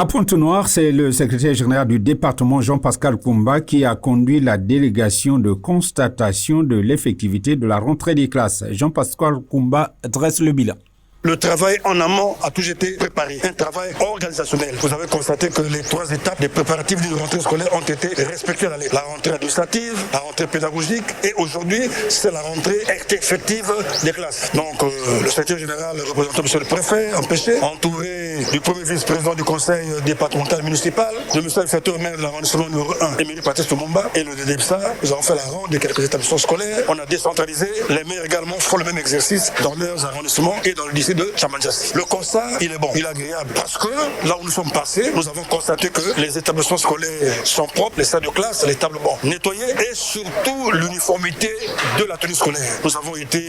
À Pointe-Noire, c'est le secrétaire général du département Jean-Pascal Koumba qui a conduit la délégation de constatation de l'effectivité de la rentrée des classes. Jean-Pascal Koumba dresse le bilan. Le travail en amont a toujours été préparé, un travail organisationnel. Vous avez constaté que les 3 étapes des préparatifs d'une rentrée scolaire ont été respectées. La rentrée administrative, la rentrée pédagogique et aujourd'hui, c'est la rentrée effective des classes. Donc, le secrétaire général représentant M. le préfet, empêché, entouré du premier vice-président du conseil départemental municipal, de M. le secrétaire maire de l'arrondissement numéro 1, Émilie Patrice Lumumba, et le DDEPSA. Nous avons fait la ronde de quelques établissements scolaires. On a décentralisé. Les maires également font le même exercice dans leurs arrondissements et dans le lycée de Chamandjassi. Le constat, il est bon, il est agréable parce que là où nous sommes passés, nous avons constaté que les établissements scolaires sont propres, les salles de classe, les tables bancs nettoyées et surtout l'uniformité de la tenue scolaire. Nous avons été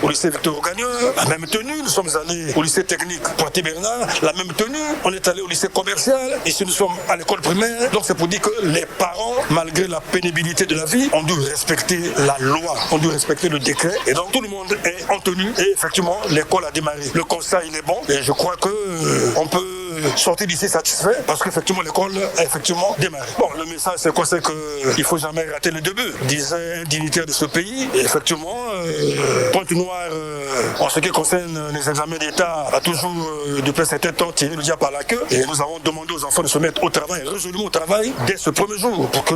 au lycée Victor Gagneux, la même tenue. Nous sommes allés au lycée technique Poitiers-Bernard, la même tenue. On est allé au lycée commercial. Ici, nous sommes à l'école primaire. Donc, c'est pour dire que les parents, malgré la pénibilité de la vie, ont dû respecter la loi, ont dû respecter le décret. Et donc, tout le monde est en tenue. Et effectivement, l'école a démarré. Le constat, il est bon. Et je crois qu'on peut sortir d'ici satisfait parce qu'effectivement, l'école a effectivement démarré. Bon, le message, c'est quoi? C'est qu'il ne faut jamais rater le début, disait un dignitaire de ce pays. Et effectivement, Pointe-Noire, en ce qui concerne les examens d'État, a toujours, depuis un certain temps, tiré le diable par la queue. Et nous avons demandé aux enfants de se mettre au travail, résolument au travail, dès ce premier jour, pour que,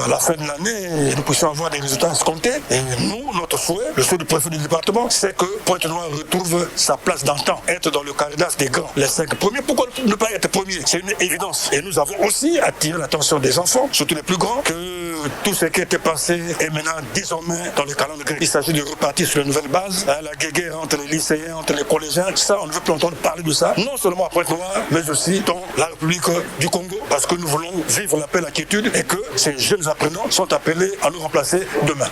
à la fin de l'année, nous puissions avoir des résultats escomptés. Et nous, notre souhait, le souhait du préfet du département, c'est que Pointe-Noire retrouve sa place d'antan, être dans le cardas des grands, les 5 premiers. Pourquoi ne pas être premier? C'est une évidence. Et nous avons aussi attiré l'attention des enfants, surtout les plus grands, que tout ce qui était passé est maintenant désormais dans le calendrier. Il s'agit de repartir sur une nouvelle base. La guéguerre entre les lycéens, entre les collégiens, ça, on ne veut plus entendre parler de ça. Non seulement à Pointe-Noire, mais aussi dans la République du Congo, parce que nous voulons vivre la paix et la quiétude et que ces jeunes apprenants sont appelés à nous remplacer demain.